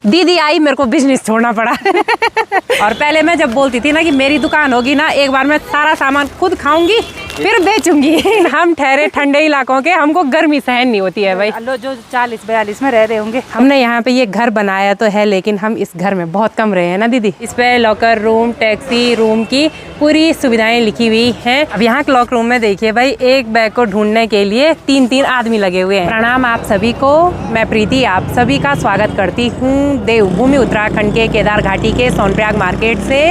दीदी आई, मेरे को बिजनेस छोड़ना पड़ा। और पहले मैं जब बोलती थी ना कि मेरी दुकान होगी ना, एक बार मैं सारा सामान खुद खाऊंगी फिर बेचूंगी। हम ठहरे ठंडे इलाकों के, हमको गर्मी सहन नहीं होती है भाई। जो 40-42 में रह रहे होंगे। हमने यहाँ पे ये घर बनाया तो है, लेकिन हम इस घर में बहुत कम रहे हैं ना दीदी। इस पे लॉकर रूम, टैक्सी रूम की पूरी सुविधाएं लिखी हुई हैं। अब यहाँ के लॉक रूम में देखिए भाई, एक बैग को ढूंढने के लिए 3-3 आदमी लगे हुए हैं। प्रणाम आप सभी को, मैं प्रीति आप सभी का स्वागत करती हूँ देवभूमि उत्तराखंड के केदार घाटी के सोनप्रयाग मार्केट से।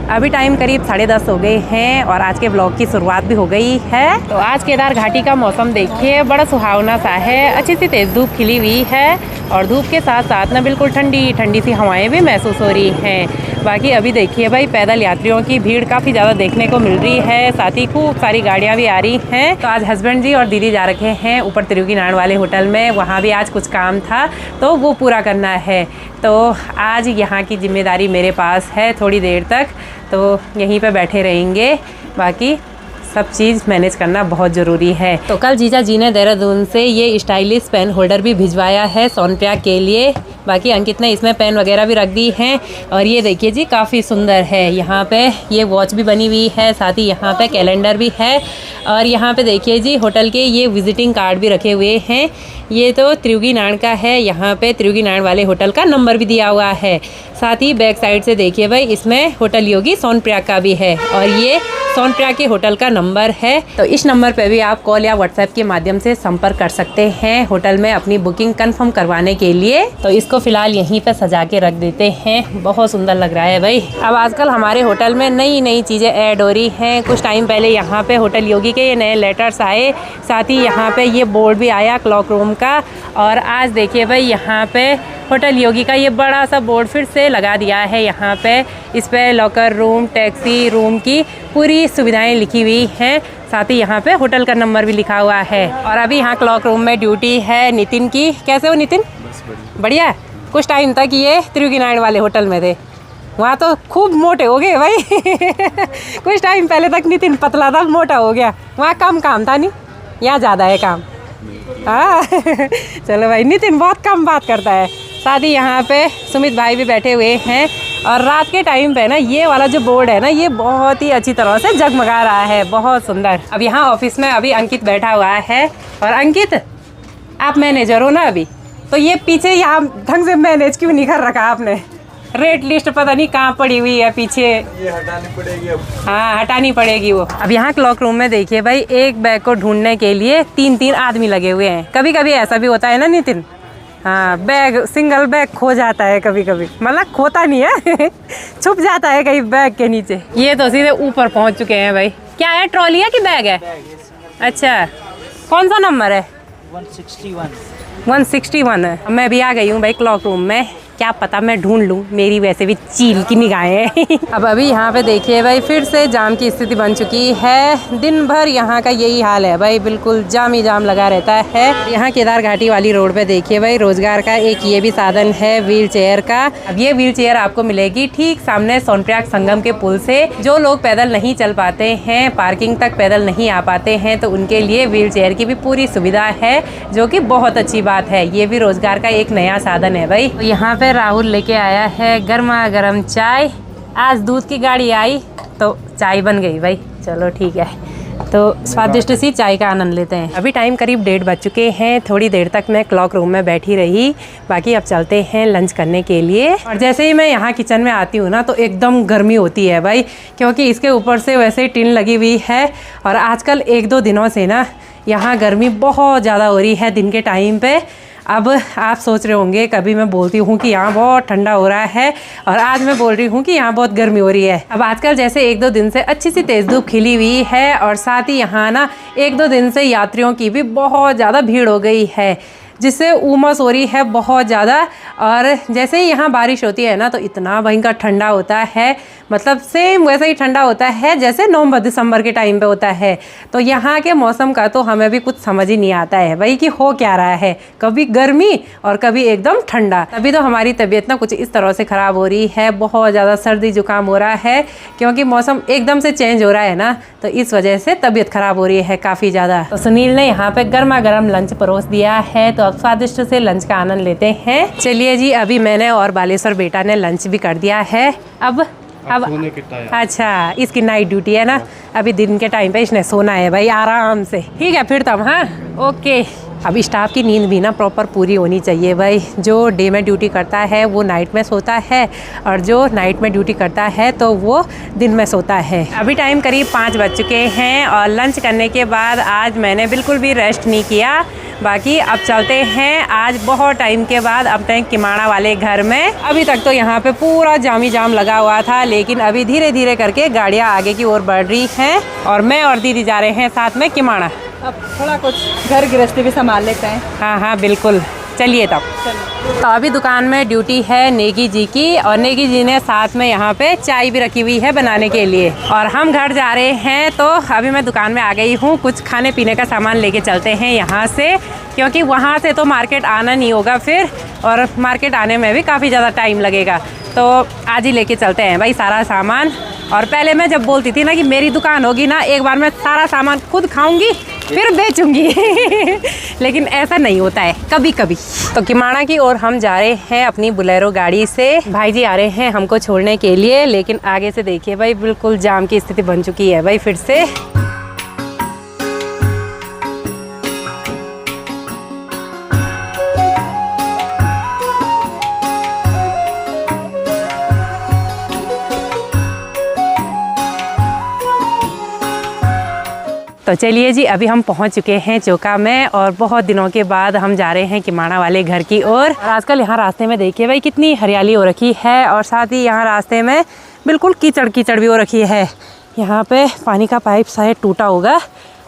अभी टाइम करीब 10:30 हो गए हैं और आज के ब्लॉग की शुरुआत भी हो गई है। तो आज केदार घाटी का मौसम देखिए, बड़ा सुहावना सा है। अच्छी सी तेज धूप खिली हुई है और धूप के साथ साथ ना बिल्कुल ठंडी ठंडी सी हवाएं भी महसूस हो रही हैं। बाकी अभी देखिए भाई, पैदल यात्रियों की भीड़ काफ़ी ज़्यादा देखने को मिल रही है, साथ ही खूब सारी गाड़ियाँ भी आ रही हैं। तो आज हस्बैंड जी और दीदी जा रखे हैं ऊपर त्रियुगी नारायण वाले होटल में, वहाँ भी आज कुछ काम था तो वो पूरा करना है। तो आज यहाँ की जिम्मेदारी मेरे पास है थोड़ी देर तक, तो यहीं पे बैठे रहेंगे। बाकी सब चीज़ मैनेज करना बहुत ज़रूरी है। तो कल जीजा जी ने देहरादून से ये स्टाइलिश पेन होल्डर भी भिजवाया है सोनप्रयाग के लिए। बाकी अंकित ने इसमें पेन वगैरह भी रख दी हैं और ये देखिए जी, काफ़ी सुंदर है। यहाँ पे ये वॉच भी बनी हुई है, साथ ही यहाँ पे कैलेंडर भी है और यहाँ पे देखिए जी, होटल के ये विजिटिंग कार्ड भी रखे हुए हैं। ये तो त्रियुगी नारायण का है, यहाँ पे त्रियुगी नारायण वाले होटल का नंबर भी दिया हुआ है। साथ ही बैक साइड से देखिए भाई, इसमें होटल योगी सोनप्रयाग का भी है और ये सोनप्रयाग के होटल का नंबर है। तो इस नंबर पे भी आप कॉल या व्हाट्सएप के माध्यम से संपर्क कर सकते हैं होटल में अपनी बुकिंग कंफर्म करवाने के लिए। तो इसको फिलहाल यहीं पे सजा के रख देते हैं, बहुत सुंदर लग रहा है भाई। अब आजकल हमारे होटल में नई नई चीज़ें ऐड हो रही हैं। कुछ टाइम पहले यहाँ पे होटल योगी के ये नए लेटर्स आए, साथ ही यहाँ पे ये बोर्ड भी आया क्लॉक रूम का। और आज देखिए भाई, यहाँ पे होटल योगी का ये बड़ा सा बोर्ड फिर से लगा दिया है। यहाँ पे इस पे लॉकर रूम, टैक्सी रूम की पूरी सुविधाएं लिखी हुई हैं, साथ ही यहाँ पे होटल का नंबर भी लिखा हुआ है। और अभी यहाँ क्लॉक रूम में ड्यूटी है नितिन की। कैसे हो नितिन? बढ़िया। कुछ टाइम तक ये त्रियुगी नारायण वाले होटल में थे, वहाँ तो खूब मोटे हो गए भाई। कुछ टाइम पहले तक नितिन पतला था, मोटा हो गया। वहाँ कम काम था नहीं, यहाँ ज़्यादा है काम। हाँ। चलो भाई, नितिन बहुत कम बात करता है। साथ ही यहाँ पे सुमित भाई भी बैठे हुए हैं और रात के टाइम पे ना ये वाला जो बोर्ड है ना, ये बहुत ही अच्छी तरह से जगमगा रहा है, बहुत सुंदर। अब यहाँ ऑफिस में अभी अंकित बैठा हुआ है। और अंकित, आप मैनेजर हो ना अभी, तो ये पीछे यहाँ ढंग से मैनेज क्यों नहीं कर रखा आपने? रेट लिस्ट पता नहीं कहाँ पड़ी हुई है पीछे, ये हटानी पड़ेगी अब। हाँ, हटानी पड़ेगी वो। अब यहाँ क्लॉक रूम में देखिए भाई, एक बैग को ढूंढने के लिए 3-3 आदमी लगे हुए हैं। कभी कभी ऐसा भी होता है ना नितिन? हाँ, बैग, सिंगल बैग खो जाता है कभी कभी, मतलब खोता नहीं है। छुप जाता है कहीं बैग के नीचे। ये तो सीधे ऊपर पहुँच चुके हैं भाई। क्या है, ट्रॉली है कि बैग है? अच्छा, कौन सा नंबर है? 161 है। मैं भी आ गई हूँ भाई क्लॉक रूम में। क्या पता मैं ढूंढ लूँ, मेरी वैसे भी चील की निगाहें हैं। अब अभी यहाँ पे देखिए भाई, फिर से जाम की स्थिति बन चुकी है। दिन भर यहाँ का यही हाल है भाई, बिल्कुल जाम ही जाम लगा रहता है। यहाँ केदार घाटी वाली रोड पे देखिए भाई, रोजगार का एक ये भी साधन है, व्हील चेयर का। अब ये व्हील चेयर आपको मिलेगी ठीक सामने सोनप्रयाग संगम के पुल से। जो लोग पैदल नहीं चल पाते हैं, पार्किंग तक पैदल नहीं आ पाते हैं, तो उनके लिए व्हील चेयर की भी पूरी सुविधा है, जो कि बहुत अच्छी बात है। ये भी रोजगार का एक नया साधन है भाई। तो यहाँ पे राहुल लेके आया है गर्मा गर्म चाय। आज दूध की गाड़ी आई तो चाय बन गई भाई। चलो ठीक है, तो स्वादिष्ट सी चाय का आनंद लेते हैं। अभी टाइम करीब 1:30 बज चुके हैं। थोड़ी देर तक मैं क्लॉक रूम में बैठी रही, बाकी अब चलते हैं लंच करने के लिए। और जैसे ही मैं यहाँ किचन में आती हूँ ना, तो एकदम गर्मी होती है भाई, क्योंकि इसके ऊपर से वैसे ही टिन लगी हुई है। और आजकल 1-2 दिनों से ना यहाँ गर्मी बहुत ज़्यादा हो रही है दिन के टाइम पे। अब आप सोच रहे होंगे, कभी मैं बोलती हूँ कि यहाँ बहुत ठंडा हो रहा है और आज मैं बोल रही हूँ कि यहाँ बहुत गर्मी हो रही है। अब आजकल जैसे 1-2 दिन से अच्छी सी तेज़ धूप खिली हुई है और साथ ही यहाँ ना 1-2 दिन से यात्रियों की भी बहुत ज़्यादा भीड़ हो गई है, जिससे उमस हो रही है बहुत ज़्यादा। और जैसे ही यहाँ बारिश होती है ना, तो इतना भयंकर ठंडा होता है, मतलब सेम वैसा ही ठंडा होता है जैसे नवंबर-दिसंबर के टाइम पे होता है। तो यहाँ के मौसम का तो हमें भी कुछ समझ ही नहीं आता है भाई कि हो क्या रहा है, कभी गर्मी और कभी एकदम ठंडा। तभी तो हमारी तबीयत ना कुछ इस तरह से ख़राब हो रही है, बहुत ज़्यादा सर्दी जुकाम हो रहा है, क्योंकि मौसम एकदम से चेंज हो रहा है ना, तो इस वजह से तबीयत ख़राब हो रही है काफ़ी ज़्यादा। तो सुनील ने यहाँ पे गर्मा गर्म लंच परोस दिया है। तो अब स्वादिष्ट से लंच का आनंद लेते हैं। चलिए जी, अभी मैंने और बालेश्वर बेटा ने लंच भी कर दिया है। अब सोने के टाइम। अच्छा, इसकी नाइट ड्यूटी है ना, अभी दिन के टाइम पे इसने सोना है भाई आराम से। ठीक है फिर तब, हाँ ओके। अब स्टाफ की नींद भी ना प्रॉपर पूरी होनी चाहिए भाई। जो डे में ड्यूटी करता है वो नाइट में सोता है, और जो नाइट में ड्यूटी करता है तो वो दिन में सोता है। अभी टाइम करीब 5 बज चुके हैं और लंच करने के बाद आज मैंने बिल्कुल भी रेस्ट नहीं किया। बाकी अब चलते हैं आज बहुत टाइम के बाद अपने किमाड़ा वाले घर में। अभी तक तो यहाँ पे पूरा जामी जाम लगा हुआ था, लेकिन अभी धीरे धीरे करके गाड़ियाँ आगे की ओर बढ़ रही हैं और मैं और दीदी जा रहे हैं साथ में किमाड़ा। अब थोड़ा कुछ घर गृहस्थी भी संभाल लेते हैं। हाँ हाँ बिल्कुल, चलिए तब। तो अभी दुकान में ड्यूटी है नेगी जी की, और नेगी जी ने साथ में यहाँ पे चाय भी रखी हुई है बनाने के लिए। और हम घर जा रहे हैं, तो अभी मैं दुकान में आ गई हूँ। कुछ खाने पीने का सामान लेके चलते हैं यहाँ से, क्योंकि वहाँ से तो मार्केट आना नहीं होगा फिर, और मार्केट आने में भी काफ़ी ज़्यादा टाइम लगेगा। तो आज ही लेके चलते हैं भाई सारा सामान। और पहले मैं जब बोलती थी ना कि मेरी दुकान होगी ना, एक बार मैं सारा सामान खुद खाऊंगी फिर बेचूंगी लेकिन ऐसा नहीं होता है कभी कभी। तो किमाड़ा की ओर हम जा रहे हैं अपनी बुलेरो गाड़ी से। भाई जी आ रहे हैं हमको छोड़ने के लिए, लेकिन आगे से देखिए भाई बिल्कुल जाम की स्थिति बन चुकी है भाई फिर से। तो चलिए जी, अभी हम पहुंच चुके हैं चौका में, और बहुत दिनों के बाद हम जा रहे हैं किमाड़ा वाले घर की ओर। और आजकल यहाँ रास्ते में देखिए भाई कितनी हरियाली हो रखी है, और साथ ही यहाँ रास्ते में बिल्कुल कीचड़ कीचड़ भी हो रखी है। यहाँ पे पानी का पाइप शायद टूटा होगा,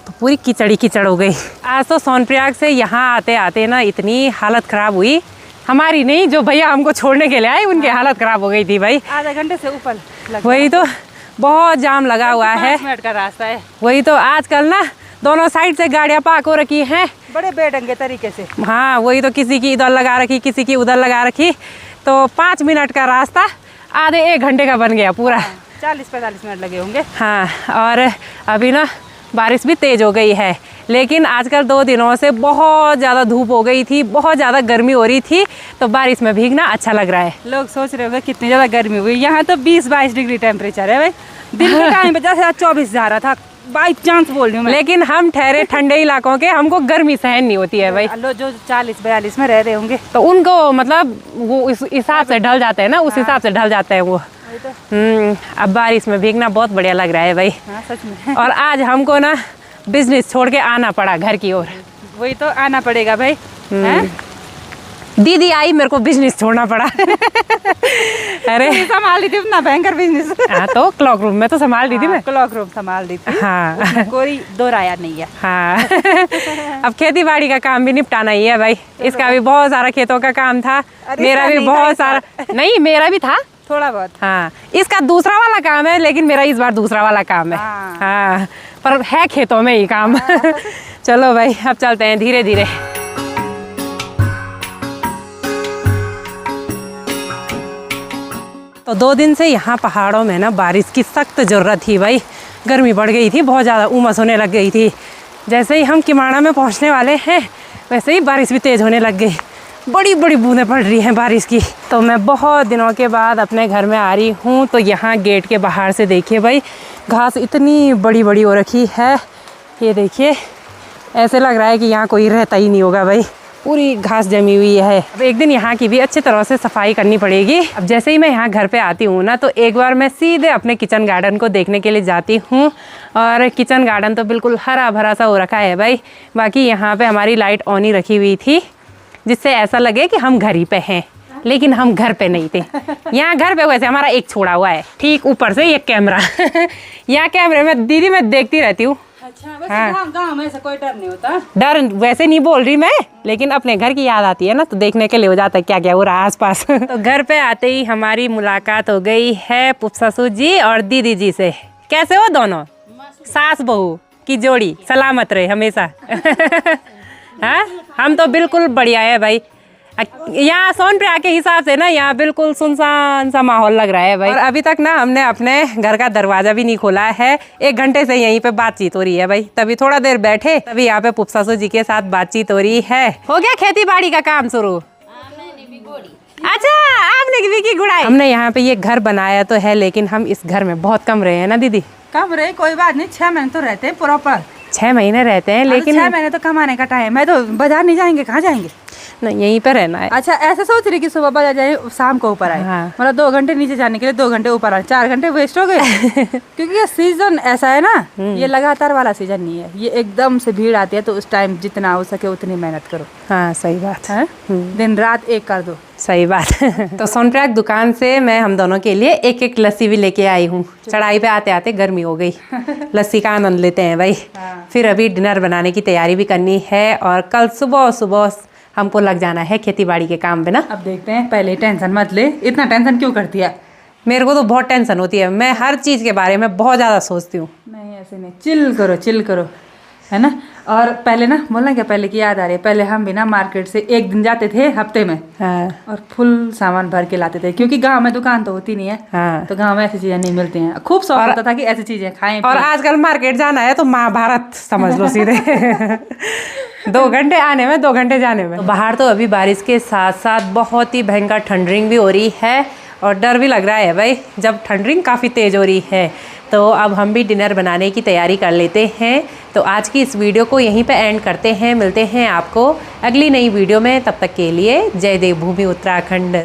तो पूरी कीचड़ी कीचड़ हो गई। आज तो सोनप्रयाग से यहाँ आते आते ना इतनी हालत ख़राब हुई, हमारी नहीं, जो भैया हमको छोड़ने के लिए आए उनकी हालत ख़राब हो गई थी भाई। आधा घंटे से ऊपर वही तो, बहुत जाम लगा हुआ है। 5 मिनट का रास्ता है। वही तो, आजकल ना दोनों साइड से गाड़ियाँ पार्क हो रखी हैं बड़े बेढंगे तरीके से। हाँ वही तो, किसी की इधर लगा रखी, किसी की उधर लगा रखी, तो 5 मिनट का रास्ता आधे 1 घंटे का बन गया पूरा। 40-45 मिनट लगे होंगे। हाँ, और अभी ना बारिश भी तेज़ हो गई है, लेकिन आजकल 2 दिनों से बहुत ज़्यादा धूप हो गई थी, बहुत ज़्यादा गर्मी हो रही थी, तो बारिश में भीगना अच्छा लग रहा है। लोग सोच रहे होंगे कितनी ज़्यादा गर्मी हुई। यहाँ तो 20-22 डिग्री टेम्परेचर है भाई। दिन के टाइम पे जैसे 24 जा रहा था, बाई चांस बोल रही हूँ मैं। लेकिन हम ठहरे ठंडे इलाकों के, हमको गर्मी सहन नहीं होती है भाई। लोग जो 40-42 में रह रहे होंगे, तो उनको मतलब वो इस हिसाब से ढल जाते हैं ना, उस हिसाब से ढल जाते हैं वो। अब बारिश में भीगना बहुत बढ़िया लग रहा है भाई। हाँ सच में। और आज हमको ना बिजनेस छोड़ के आना पड़ा घर की ओर। वही तो, आना पड़ेगा भाई। दीदी आई, मेरे को बिजनेस छोड़ना पड़ा अरे संभाल दी थी अपना भयंकर बिजनेस। हाँ, तो क्लॉक रूम में तो संभाल दी थी मैं। क्लॉक रूम संभाल दी थी। हाँ कोई दो राया नहीं है। हाँ अब खेती बाड़ी का काम भी निपटाना ही है भाई। इसका भी बहुत सारा खेतों का काम था, मेरा भी बहुत सारा, नहीं मेरा भी था थोड़ा बहुत। हाँ, इसका दूसरा वाला काम है, लेकिन मेरा इस बार दूसरा वाला काम है। हाँ, पर है खेतों में ही काम। चलो भाई, अब चलते हैं धीरे धीरे। तो 2 दिन से यहाँ पहाड़ों में ना बारिश की सख्त ज़रूरत थी भाई। गर्मी बढ़ गई थी, बहुत ज़्यादा उमस होने लग गई थी। जैसे ही हम किमाड़ा में पहुँचने वाले हैं, वैसे ही बारिश भी तेज़ होने लग गई। बड़ी बड़ी बूंदें पड़ रही हैं बारिश की। तो मैं बहुत दिनों के बाद अपने घर में आ रही हूँ, तो यहाँ गेट के बाहर से देखिए भाई, घास इतनी बड़ी बड़ी हो रखी है। ये देखिए, ऐसे लग रहा है कि यहाँ कोई रहता ही नहीं होगा भाई, पूरी घास जमी हुई है। अब एक दिन यहाँ की भी अच्छी तरह से सफाई करनी पड़ेगी। अब जैसे ही मैं यहाँ घर पे आती हूँ ना, तो एक बार मैं सीधे अपने किचन गार्डन को देखने के लिए जाती हूँ, और किचन गार्डन तो बिल्कुल हरा भरा सा हो रखा है भाई। बाकी यहाँ पे हमारी लाइट ऑन ही रखी हुई थी, जिससे ऐसा लगे कि हम घर ही पे हैं, लेकिन हम घर पे नहीं थे। यहाँ घर पे वैसे हमारा एक छोड़ा हुआ है, ठीक ऊपर से एक कैमरा यहाँ कैमरे में दीदी मैं देखती रहती हूँ। अच्छा, वैसे गाँव में ऐसा कोई डर नहीं होता। डर वैसे नहीं बोल रही मैं, लेकिन अपने घर की याद आती है ना, तो देखने के लिए हो जाता है क्या क्या हो रहा है आसपास। तो घर पे आते ही हमारी मुलाकात हो गई है ससुर जी और दीदी जी से। कैसे हो दोनों? सास बहू की जोड़ी सलामत रहे हमेशा। हाँ, हम तो बिल्कुल बढ़िया है भाई। यहाँ सोनप्रयाग के हिसाब से ना यहाँ बिल्कुल सुनसान सा माहौल लग रहा है भाई। और अभी तक ना हमने अपने घर का दरवाजा भी नहीं खोला है। 1 घंटे से यहीं पे बातचीत हो रही है भाई। तभी थोड़ा देर बैठे, तभी यहाँ पे पुप्सासू जी के साथ बातचीत हो रही है। हो गया खेती बाड़ी का काम शुरू? अच्छा, आपने भी की गुड़ाई? हमने यहाँ पे ये घर बनाया तो है, लेकिन हम इस घर में बहुत कम रहे हैं ना दीदी? कम रहे कोई बात नहीं, 6 महीने तो रहते हैं प्रॉपर। 6 महीने रहते हैं, लेकिन 6 महीने तो कमाने का टाइम है, तो बाजार नहीं जाएंगे, कहाँ जाएंगे? नहीं, यहीं पे रहना है। अच्छा, ऐसा सोच रही कि सुबह बाजार जाए, शाम को ऊपर आए। हाँ। मतलब 2 घंटे नीचे जाने के लिए 2 घंटे ऊपर आए, 4 घंटे वेस्ट हो गए। क्योंकि ये सीजन ऐसा है ना, ये लगातार वाला सीजन नहीं है, ये एकदम से भीड़ आती है, तो उस टाइम जितना हो सके उतनी मेहनत करो। हाँ, सही बात है, दिन रात एक कर दो। सही बात। तो सोनप्रयाग दुकान से मैं हम दोनों के लिए एक लस्सी भी लेके आई हूँ। चढ़ाई पे आते आते गर्मी हो गई, लस्सी का आनंद लेते हैं भाई। फिर अभी डिनर बनाने की तैयारी भी करनी है, और कल सुबह सुबह हमको लग जाना है खेती बाड़ी के काम पे ना। अब देखते हैं, पहले टेंशन मत ले, इतना टेंशन क्यों करती है? मेरे को तो बहुत टेंशन होती है, मैं हर चीज़ के बारे में बहुत ज़्यादा सोचती हूँ। नहीं, ऐसे नहीं, चिल करो, है ना। और पहले ना, बोलना क्या, पहले की याद आ रही है, पहले हम भी ना मार्केट से 1 दिन जाते थे हफ्ते में। हाँ। और फुल सामान भर के लाते थे, क्योंकि गांव में दुकान तो होती नहीं है। हाँ। तो गांव में ऐसी चीजें नहीं मिलती हैं। खूब शौक होता था कि ऐसी चीजें खाएं। और आजकल मार्केट जाना है तो महाभारत समझ लो सीधे। 2 घंटे आने में, 2 घंटे जाने में। तो बाहर तो अभी बारिश के साथ साथ बहुत ही भयंकर ठंडरिंग भी हो रही है, और डर भी लग रहा है भाई, जब ठंडरिंग काफ़ी तेज़ हो रही है। तो अब हम भी डिनर बनाने की तैयारी कर लेते हैं। तो आज की इस वीडियो को यहीं पे एंड करते हैं। मिलते हैं आपको अगली नई वीडियो में, तब तक के लिए जय देवभूमि उत्तराखंड।